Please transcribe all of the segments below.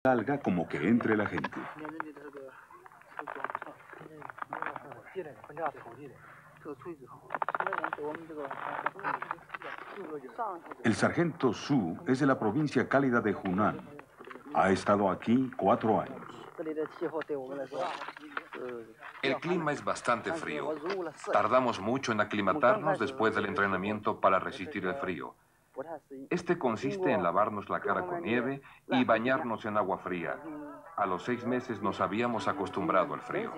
salga como que entre la gente. El sargento Su es de la provincia cálida de Hunan. Ha estado aquí 4 años. El clima es bastante frío. Tardamos mucho en aclimatarnos después del entrenamiento para resistir el frío. Este consiste en lavarnos la cara con nieve y bañarnos en agua fría. A los 6 meses nos habíamos acostumbrado al frío.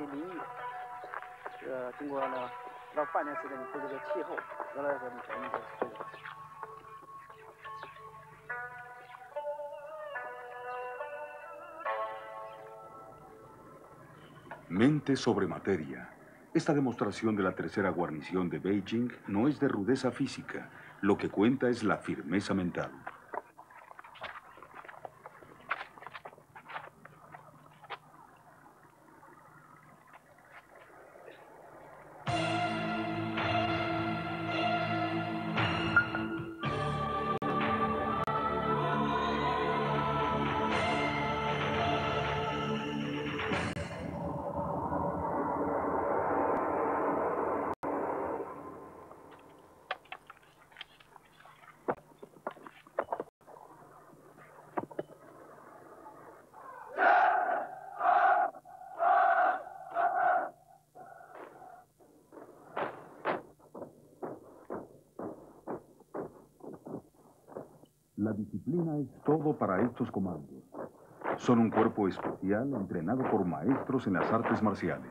Mente sobre materia. Esta demostración de la tercera guarnición de Beijing no es de rudeza física. Lo que cuenta es la firmeza mental. La disciplina es todo para estos comandos. Son un cuerpo especial entrenado por maestros en las artes marciales.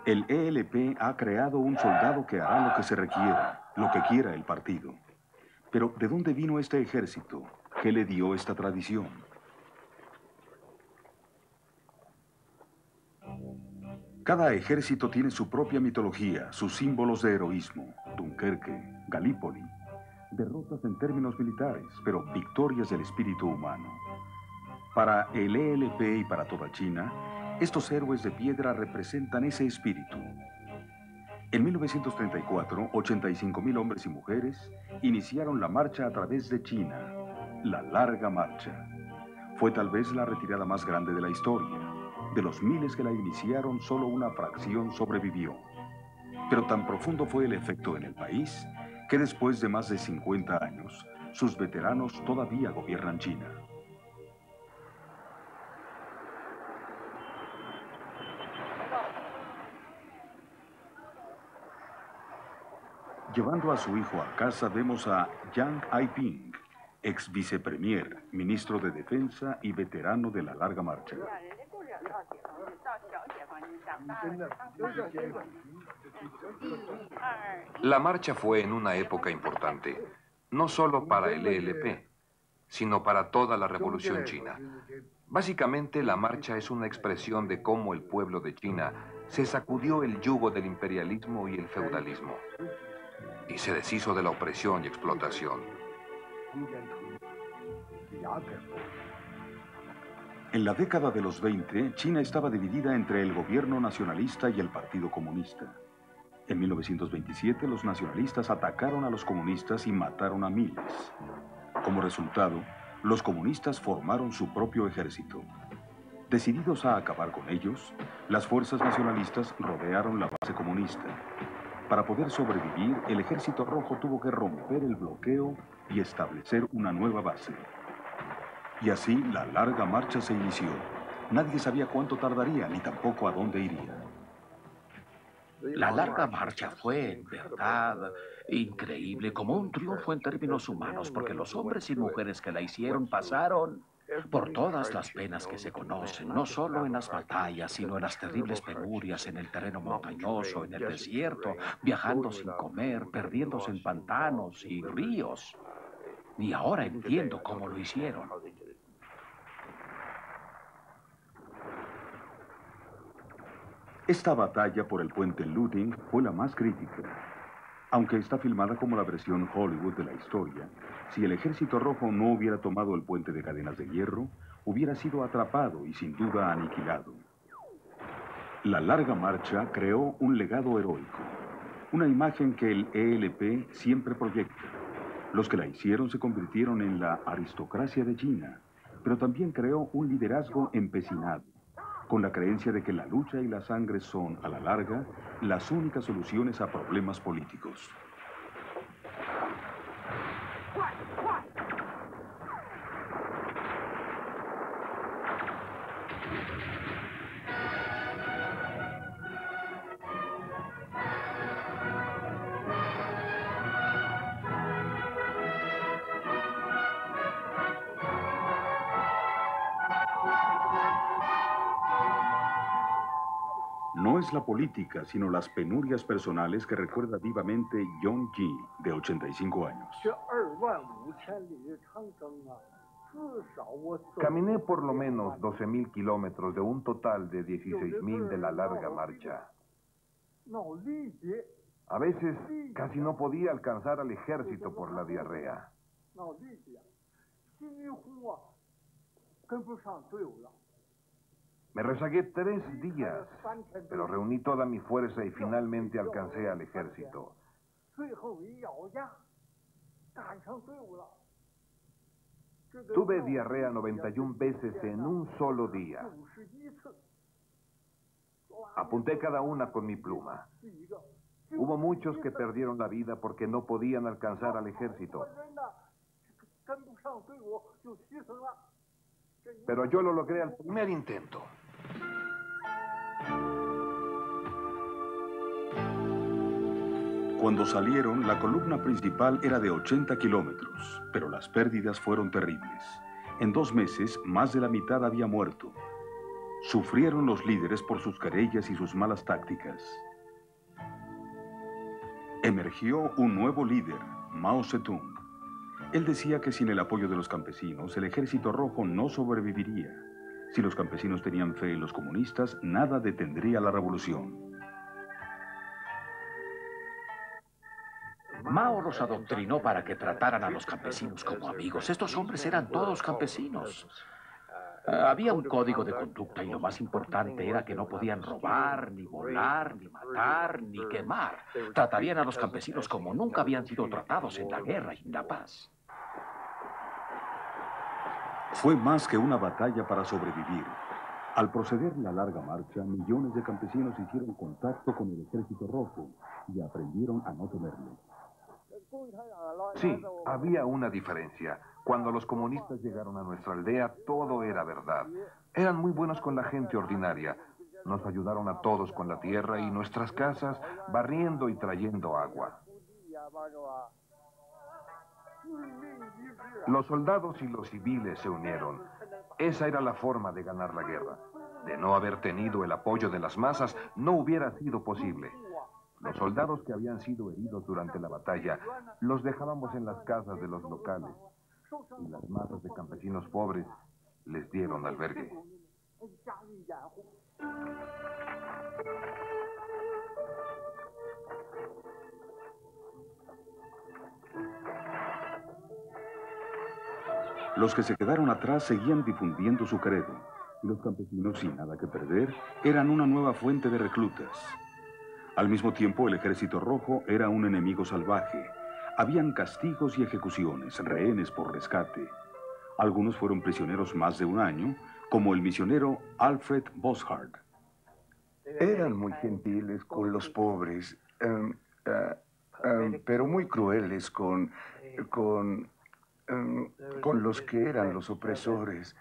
El ELP ha creado un soldado que hará lo que se requiera, lo que quiera el partido. Pero, ¿de dónde vino este ejército? ¿Qué le dio esta tradición? Cada ejército tiene su propia mitología, sus símbolos de heroísmo. Dunkerque, Galípoli. Derrotas en términos militares, pero victorias del espíritu humano. Para el ELP y para toda China, estos héroes de piedra representan ese espíritu. En 1934, 85,000 hombres y mujeres iniciaron la marcha a través de China, la Larga Marcha. Fue tal vez la retirada más grande de la historia. De los miles que la iniciaron, solo una fracción sobrevivió. Pero tan profundo fue el efecto en el país que después de más de 50 años, sus veteranos todavía gobiernan China. Llevando a su hijo a casa, vemos a Yang Aiping, ex vicepremier, ministro de Defensa y veterano de la Larga Marcha. La marcha fue en una época importante, no solo para el ELP, sino para toda la Revolución China. Básicamente, la marcha es una expresión de cómo el pueblo de China se sacudió el yugo del imperialismo y el feudalismo, y se deshizo de la opresión y explotación. En la década de los 20, China estaba dividida entre el gobierno nacionalista y el Partido Comunista. En 1927, los nacionalistas atacaron a los comunistas y mataron a miles. Como resultado, los comunistas formaron su propio ejército. Decididos a acabar con ellos, las fuerzas nacionalistas rodearon la base comunista. Para poder sobrevivir, el Ejército Rojo tuvo que romper el bloqueo y establecer una nueva base. Y así la larga marcha se inició. Nadie sabía cuánto tardaría, ni tampoco a dónde iría. La larga marcha fue, en verdad, increíble, como un triunfo en términos humanos, porque los hombres y mujeres que la hicieron pasaron por todas las penas que se conocen, no solo en las batallas, sino en las terribles penurias, en el terreno montañoso, en el desierto, viajando sin comer, perdiéndose en pantanos y ríos. Y ahora entiendo cómo lo hicieron. Esta batalla por el puente Luding fue la más crítica. Aunque está filmada como la versión Hollywood de la historia, si el Ejército Rojo no hubiera tomado el puente de cadenas de hierro, hubiera sido atrapado y sin duda aniquilado. La larga marcha creó un legado heroico, una imagen que el ELP siempre proyecta. Los que la hicieron se convirtieron en la aristocracia de China, pero también creó un liderazgo empecinado, con la creencia de que la lucha y la sangre son, a la larga, las únicas soluciones a problemas políticos. No es la política, sino las penurias personales que recuerda vivamente John Ji, de 85 años. Caminé por lo menos 12.000 kilómetros de un total de 16.000 de la larga marcha. A veces casi no podía alcanzar al ejército por la diarrea. Me rezagué 3 días, pero reuní toda mi fuerza y finalmente alcancé al ejército. Tuve diarrea 91 veces en un solo día. Apunté cada una con mi pluma. Hubo muchos que perdieron la vida porque no podían alcanzar al ejército. Pero yo lo logré al primer intento. Cuando salieron, la columna principal era de 80 kilómetros, pero las pérdidas fueron terribles. En 2 meses, más de la mitad había muerto. Sufrieron los líderes por sus querellas y sus malas tácticas. Emergió un nuevo líder, Mao Zedong. Él decía que sin el apoyo de los campesinos, el Ejército Rojo no sobreviviría. Si los campesinos tenían fe en los comunistas, nada detendría la revolución. Mao los adoctrinó para que trataran a los campesinos como amigos. Estos hombres eran todos campesinos. Había un código de conducta y lo más importante era que no podían robar, ni volar, ni matar, ni quemar. Tratarían a los campesinos como nunca habían sido tratados en la guerra y en la paz. Fue más que una batalla para sobrevivir. Al proceder la larga marcha, millones de campesinos hicieron contacto con el Ejército Rojo y aprendieron a no temerlo. Sí, había una diferencia. Cuando los comunistas llegaron a nuestra aldea, todo era verdad. Eran muy buenos con la gente ordinaria. Nos ayudaron a todos con la tierra y nuestras casas, barriendo y trayendo agua. Los soldados y los civiles se unieron. Esa era la forma de ganar la guerra. De no haber tenido el apoyo de las masas, no hubiera sido posible. Los soldados que habían sido heridos durante la batalla, los dejábamos en las casas de los locales. Y las masas de campesinos pobres les dieron albergue. Los que se quedaron atrás seguían difundiendo su credo, y los campesinos, sin nada que perder, eran una nueva fuente de reclutas. Al mismo tiempo, el Ejército Rojo era un enemigo salvaje. Habían castigos y ejecuciones, rehenes por rescate. Algunos fueron prisioneros más de 1 año, como el misionero Alfred Boshart. Eran muy gentiles con los pobres, pero muy crueles con los que eran los opresores.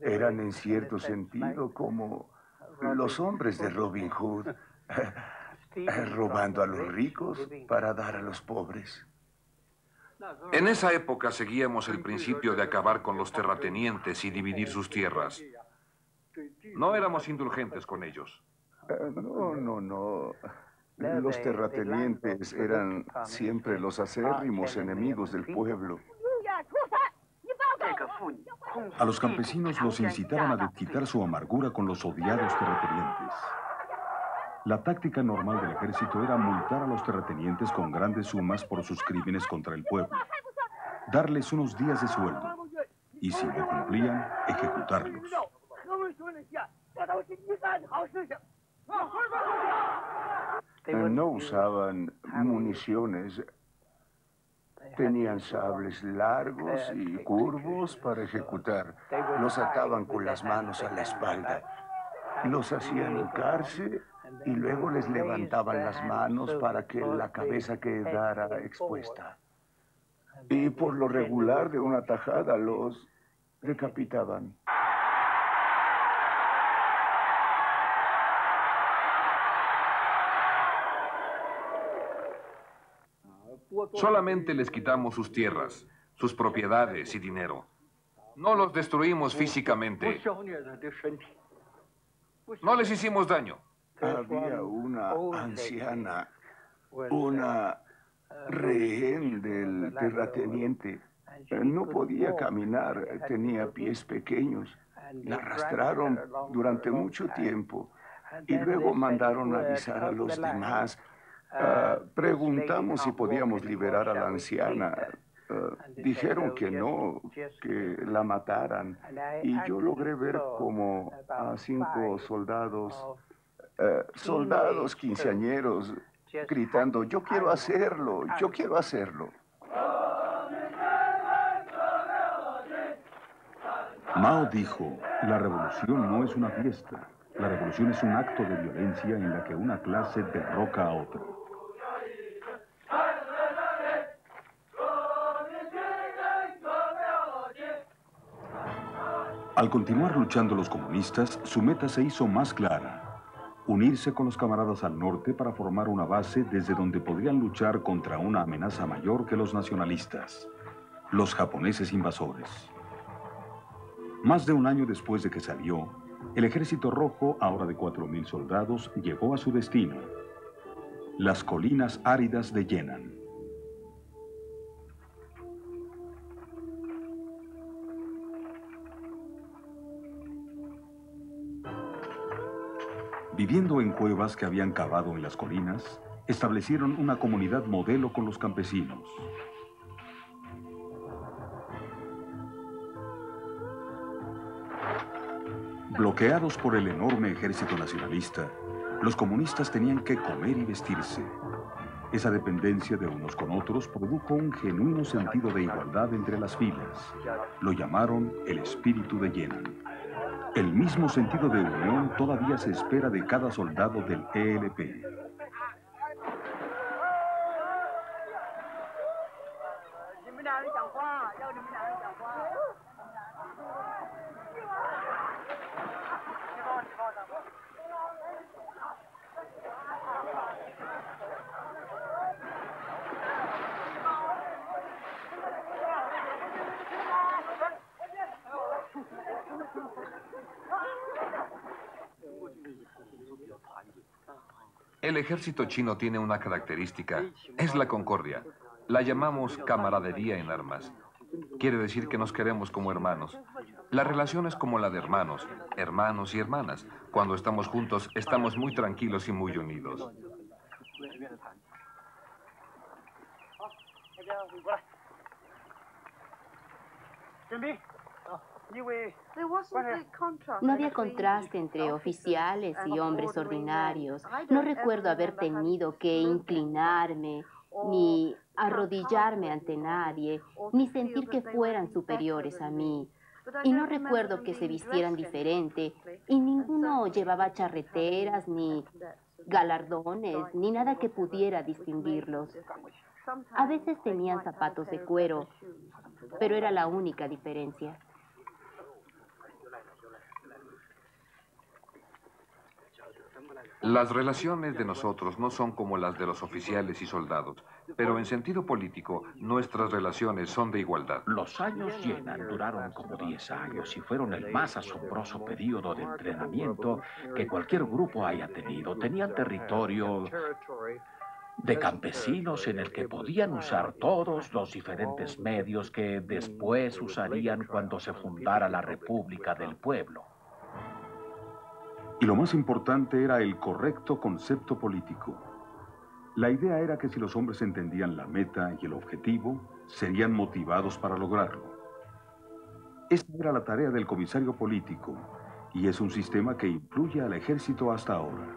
Eran en cierto sentido como los hombres de Robin Hood, robando a los ricos para dar a los pobres. En esa época seguíamos el principio de acabar con los terratenientes y dividir sus tierras. No éramos indulgentes con ellos. No. Los terratenientes eran siempre los acérrimos enemigos del pueblo. A los campesinos los incitaban a desquitar su amargura con los odiados terratenientes. La táctica normal del ejército era multar a los terratenientes con grandes sumas por sus crímenes contra el pueblo, darles unos días de sueldo y, si no cumplían, ejecutarlos. No usaban municiones. Tenían sables largos y curvos para ejecutar. Los ataban con las manos a la espalda. Los hacían hincarse y luego les levantaban las manos para que la cabeza quedara expuesta. Y por lo regular, de una tajada, los decapitaban. Solamente les quitamos sus tierras, sus propiedades y dinero. No los destruimos físicamente. No les hicimos daño. Había una anciana, una rehén del terrateniente. No podía caminar, tenía pies pequeños. La arrastraron durante mucho tiempo y luego mandaron avisar a los demás. Preguntamos si podíamos liberar a la anciana. Dijeron que no, que la mataran. Y yo logré ver como a 5 soldados quinceañeros gritando, yo quiero hacerlo, yo quiero hacerlo. Mao dijo, la revolución no es una fiesta. La revolución es un acto de violencia en la que una clase derroca a otra. Al continuar luchando los comunistas, su meta se hizo más clara: unirse con los camaradas al norte para formar una base desde donde podrían luchar contra una amenaza mayor que los nacionalistas, los japoneses invasores. Más de un año después de que salió, el Ejército Rojo, ahora de 4.000 soldados, llegó a su destino: las colinas áridas de Yenan. Viviendo en cuevas que habían cavado en las colinas, establecieron una comunidad modelo con los campesinos. Bloqueados por el enorme ejército nacionalista, los comunistas tenían que comer y vestirse. Esa dependencia de unos con otros produjo un genuino sentido de igualdad entre las filas. Lo llamaron el espíritu de Yenan. El mismo sentido de unión todavía se espera de cada soldado del ELP. El ejército chino tiene una característica, es la concordia. La llamamos camaradería en armas. Quiere decir que nos queremos como hermanos. La relación es como la de hermanos, hermanos y hermanas. Cuando estamos juntos, estamos muy tranquilos y muy unidos. No había contraste entre oficiales y hombres ordinarios. No recuerdo haber tenido que inclinarme, ni arrodillarme ante nadie, ni sentir que fueran superiores a mí. Y no recuerdo que se vistieran diferente, y ninguno llevaba charreteras, ni galardones, ni nada que pudiera distinguirlos. A veces tenían zapatos de cuero, pero era la única diferencia. Las relaciones de nosotros no son como las de los oficiales y soldados, pero en sentido político, nuestras relaciones son de igualdad. Los años Yenan duraron como 10 años y fueron el más asombroso periodo de entrenamiento que cualquier grupo haya tenido. Tenían territorio de campesinos en el que podían usar todos los diferentes medios que después usarían cuando se fundara la República del Pueblo. Y lo más importante era el correcto concepto político. La idea era que si los hombres entendían la meta y el objetivo, serían motivados para lograrlo. Esta era la tarea del comisario político, y es un sistema que influye al ejército hasta ahora.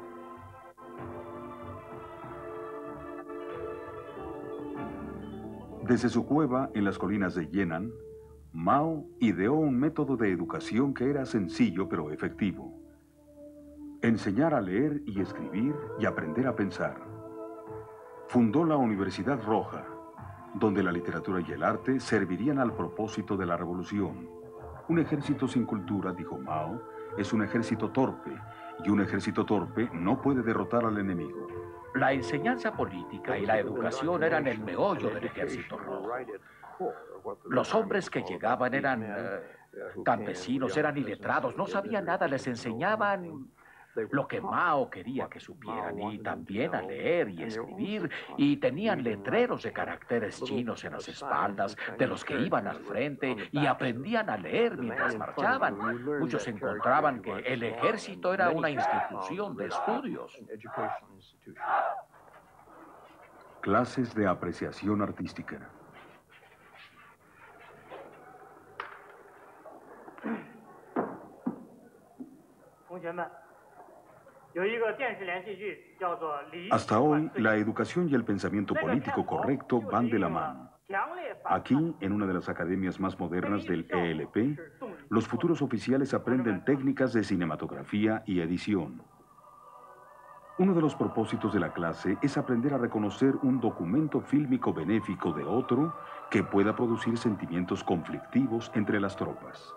Desde su cueva en las colinas de Yenan, Mao ideó un método de educación que era sencillo pero efectivo. Enseñar a leer y escribir y aprender a pensar. Fundó la Universidad Roja, donde la literatura y el arte servirían al propósito de la revolución. Un ejército sin cultura, dijo Mao, es un ejército torpe, y un ejército torpe no puede derrotar al enemigo. La enseñanza política y la educación eran el meollo del ejército rojo. Los hombres que llegaban eran campesinos, eran iletrados, no sabían nada, les enseñaban lo que Mao quería que supieran, y también a leer y escribir, y tenían letreros de caracteres chinos en las espaldas de los que iban al frente y aprendían a leer mientras marchaban. Muchos encontraban que el ejército era una institución de estudios. Clases de apreciación artística. Hasta hoy, la educación y el pensamiento político correcto van de la mano. Aquí, en una de las academias más modernas del ELP, los futuros oficiales aprenden técnicas de cinematografía y edición. Uno de los propósitos de la clase es aprender a reconocer un documento fílmico benéfico de otro que pueda producir sentimientos conflictivos entre las tropas.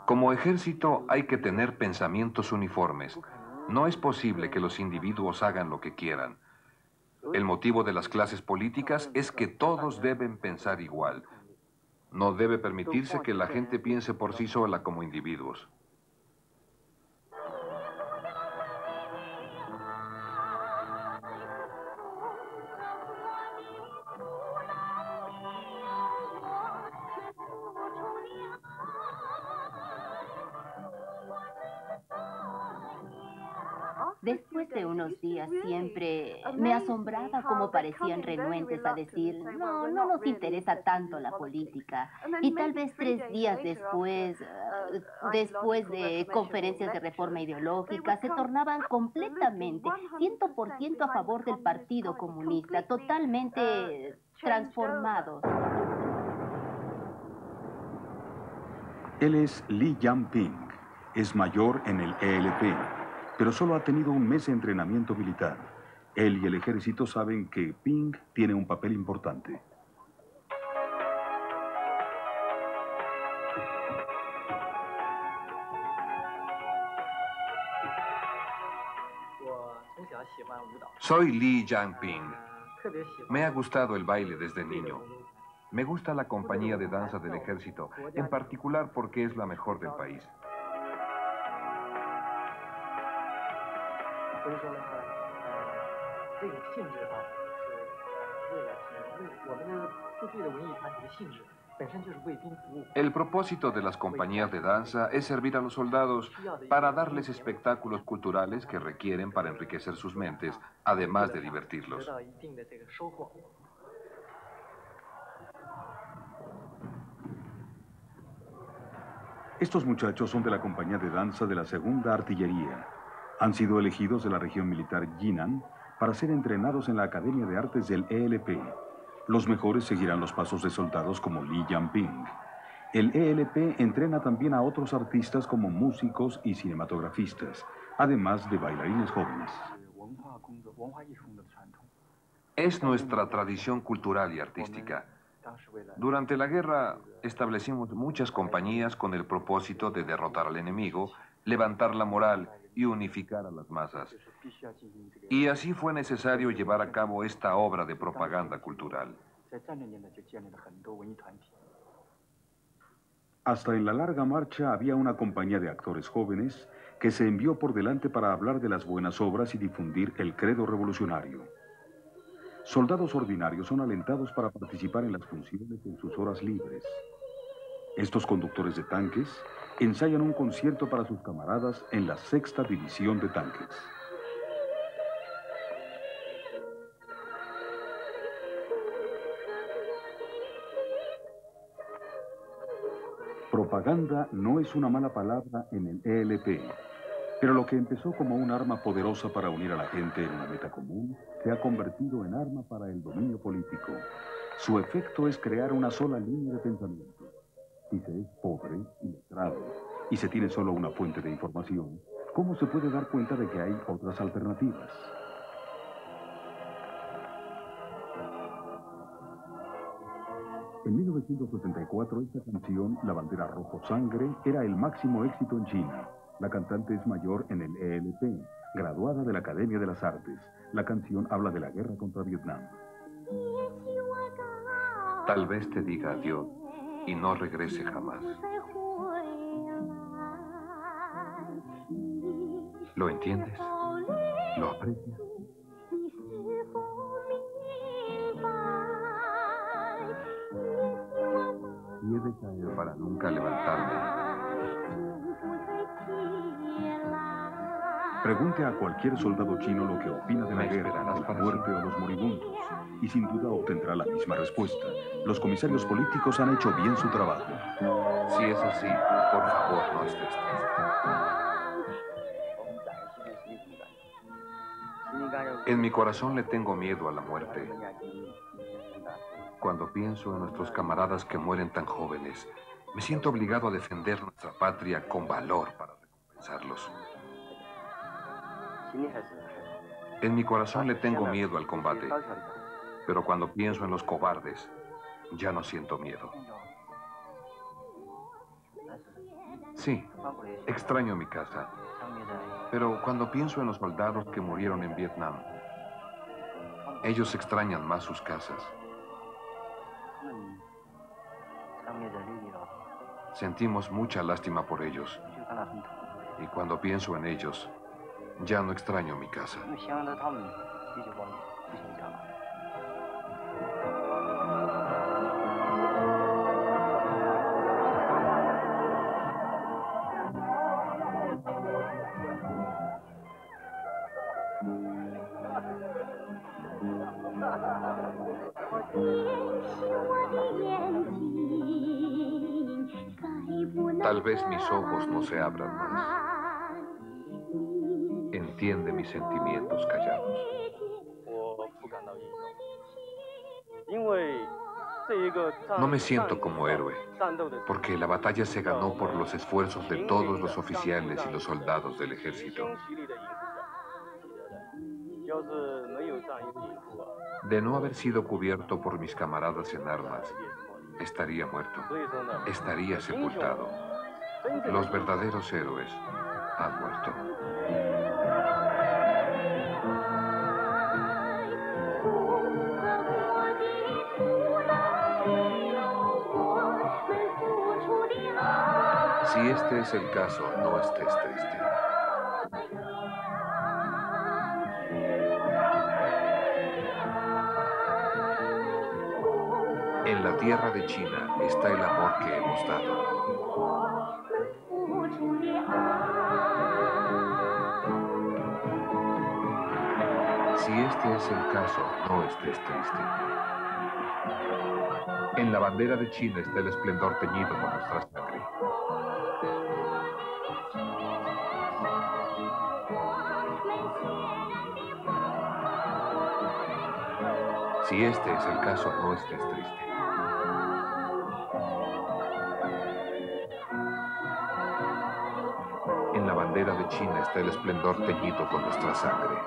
Como ejército hay que tener pensamientos uniformes. No es posible que los individuos hagan lo que quieran. El motivo de las clases políticas es que todos deben pensar igual. No debe permitirse que la gente piense por sí sola como individuos. Después de unos días siempre me asombraba cómo parecían renuentes a decir, no nos interesa tanto la política. Y tal vez 3 días después de conferencias de reforma ideológica, se tornaban completamente, 100% a favor del Partido Comunista, totalmente transformados. Él es Li Yanping, es mayor en el ELP. Pero solo ha tenido un mes de entrenamiento militar. Él y el ejército saben que Ping tiene un papel importante. Soy Li Yanping. Me ha gustado el baile desde niño. Me gusta la compañía de danza del ejército, en particular porque es la mejor del país. El propósito de las compañías de danza es servir a los soldados para darles espectáculos culturales que requieren para enriquecer sus mentes, además de divertirlos. Estos muchachos son de la compañía de danza de la Segunda Artillería. Han sido elegidos de la región militar Jinan para ser entrenados en la Academia de Artes del ELP. Los mejores seguirán los pasos de soldados como Li Yanping. El ELP entrena también a otros artistas como músicos y cinematografistas, además de bailarines jóvenes. Es nuestra tradición cultural y artística. Durante la guerra establecimos muchas compañías con el propósito de derrotar al enemigo, levantar la moral y unificar a las masas. Y así fue necesario llevar a cabo esta obra de propaganda cultural. Hasta en la larga marcha había una compañía de actores jóvenes que se envió por delante para hablar de las buenas obras y difundir el credo revolucionario. Soldados ordinarios son alentados para participar en las funciones en sus horas libres. Estos conductores de tanques ensayan un concierto para sus camaradas en la 6ª División de Tanques. Propaganda no es una mala palabra en el ELP, pero lo que empezó como un arma poderosa para unir a la gente en una meta común se ha convertido en arma para el dominio político. Su efecto es crear una sola línea de pensamiento. Si se es pobre, iletrado, y se tiene solo una fuente de información, ¿cómo se puede dar cuenta de que hay otras alternativas? En 1974, esta canción, La bandera rojo sangre, era el máximo éxito en China. La cantante es mayor en el ELP, graduada de la Academia de las Artes. La canción habla de la guerra contra Vietnam. Tal vez te diga adiós y no regrese jamás. ¿Lo entiendes? ¿Lo aprecias? Y he de caer para nunca levantarme. Pregunte a cualquier soldado chino lo que opina de la guerra, la muerte o los moribundos, y sin duda obtendrá la misma respuesta. Los comisarios políticos han hecho bien su trabajo. Si es así, por favor, no estés triste. En mi corazón le tengo miedo a la muerte. Cuando pienso en nuestros camaradas que mueren tan jóvenes, me siento obligado a defender nuestra patria con valor para recompensarlos. En mi corazón le tengo miedo al combate, pero cuando pienso en los cobardes, ya no siento miedo. Sí, extraño mi casa, pero cuando pienso en los soldados que murieron en Vietnam, ellos extrañan más sus casas. Sentimos mucha lástima por ellos, y cuando pienso en ellos, ya no extraño mi casa. Tal vez mis ojos no se abran más. Entiende mis sentimientos callados. No me siento como héroe, porque la batalla se ganó por los esfuerzos de todos los oficiales y los soldados del ejército. De no haber sido cubierto por mis camaradas en armas, estaría muerto, estaría sepultado. Los verdaderos héroes han muerto. Si este es el caso, no estés triste. En la tierra de China está el amor que hemos dado. Si este es el caso, no estés triste. En la bandera de China está el esplendor teñido por nuestra sangre. Si este es el caso, no estés triste. En la bandera de China está el esplendor teñido con nuestra sangre.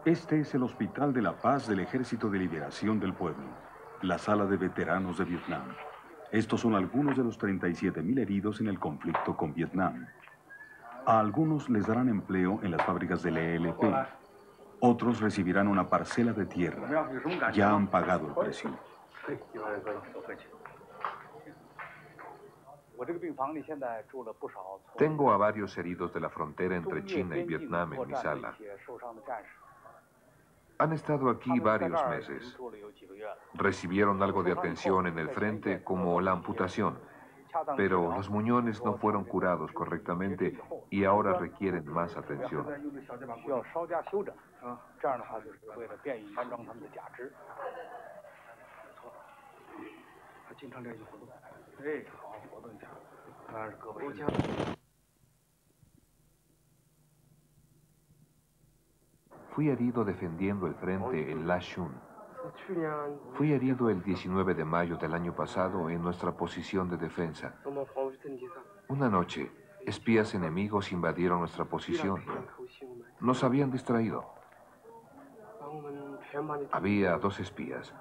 Este es el Hospital de la Paz del Ejército de Liberación del Pueblo, la sala de veteranos de Vietnam. Estos son algunos de los 37.000 heridos en el conflicto con Vietnam. A algunos les darán empleo en las fábricas del ELP. Otros recibirán una parcela de tierra. Ya han pagado el precio. Tengo a varios heridos de la frontera entre China y Vietnam en mi sala. Han estado aquí varios meses. Recibieron algo de atención en el frente, como la amputación, pero los muñones no fueron curados correctamente y ahora requieren más atención. Fui herido defendiendo el frente en Lashun. Fui herido el 19 de mayo del año pasado en nuestra posición de defensa. Una noche, espías enemigos invadieron nuestra posición. Nos habían distraído. Había 2 espías.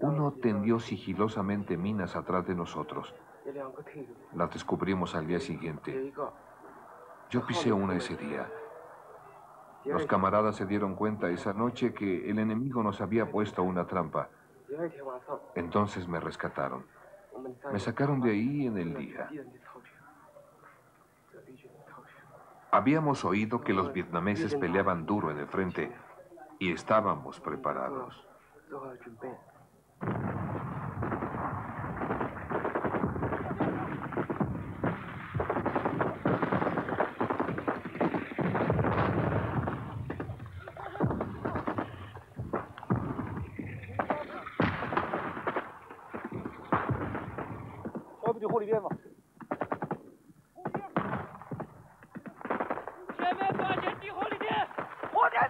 Uno tendió sigilosamente minas atrás de nosotros. Las descubrimos al día siguiente. Yo pisé una ese día. Los camaradas se dieron cuenta esa noche que el enemigo nos había puesto una trampa. Entonces me rescataron. Me sacaron de ahí en el día. Habíamos oído que los vietnameses peleaban duro en el frente y estábamos preparados.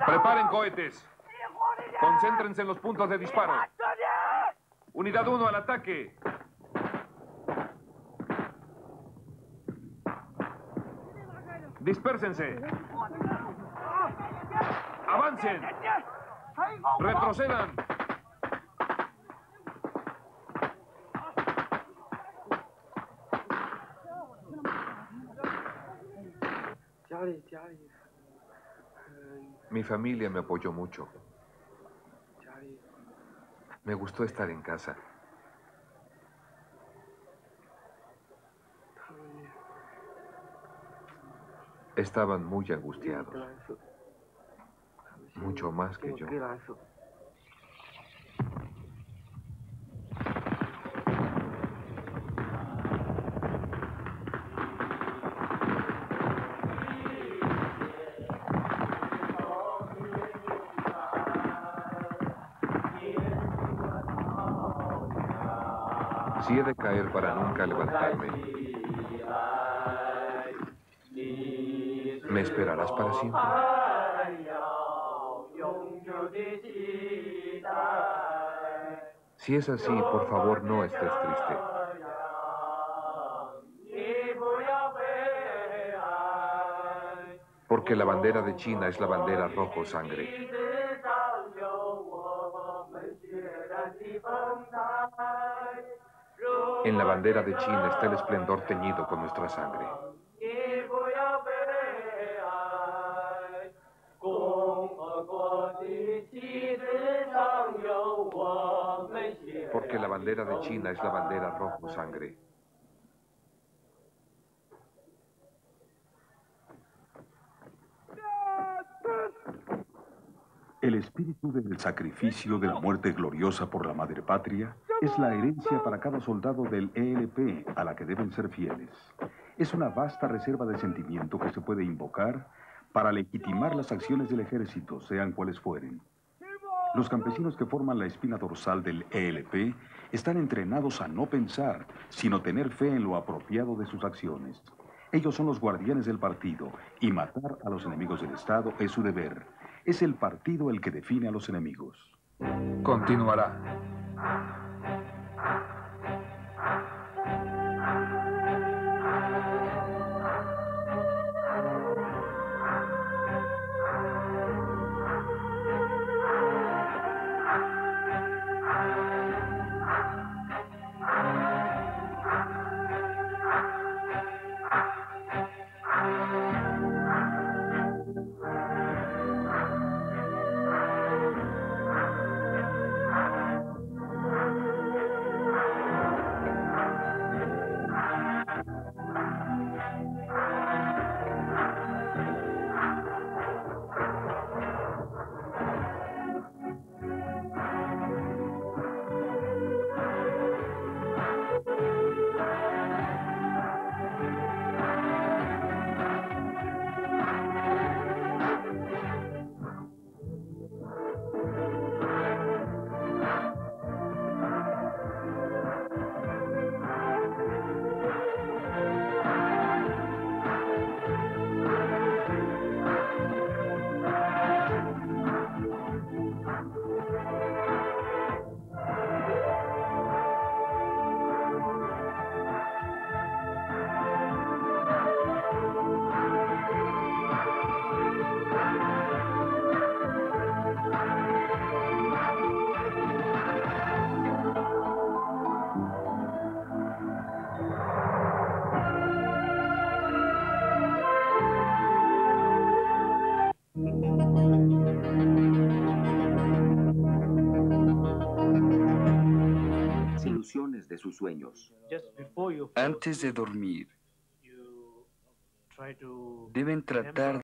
Preparen cohetes. Concéntrense en los puntos de disparo. Unidad 1 al ataque. Dispérsense. Avancen. Retrocedan. Mi familia me apoyó mucho. Me gustó estar en casa. Estaban muy angustiados. Mucho más que yo. Si he de caer para nunca levantarme, ¿me esperarás para siempre? Si es así, por favor, no estés triste. Porque la bandera de China es la bandera rojo sangre. En la bandera de China está el esplendor teñido con nuestra sangre. porque la bandera de China es la bandera rojo sangre. El espíritu del sacrificio de la muerte gloriosa por la madre patria es la herencia para cada soldado del ELP a la que deben ser fieles. Es una vasta reserva de sentimiento que se puede invocar para legitimar las acciones del ejército, sean cuales fueren. Los campesinos que forman la espina dorsal del ELP están entrenados a no pensar, sino tener fe en lo apropiado de sus acciones. Ellos son los guardianes del partido y matar a los enemigos del Estado es su deber. Es el partido el que define a los enemigos. Continuará. Ilusiones de sus sueños. Antes de dormir, deben tratar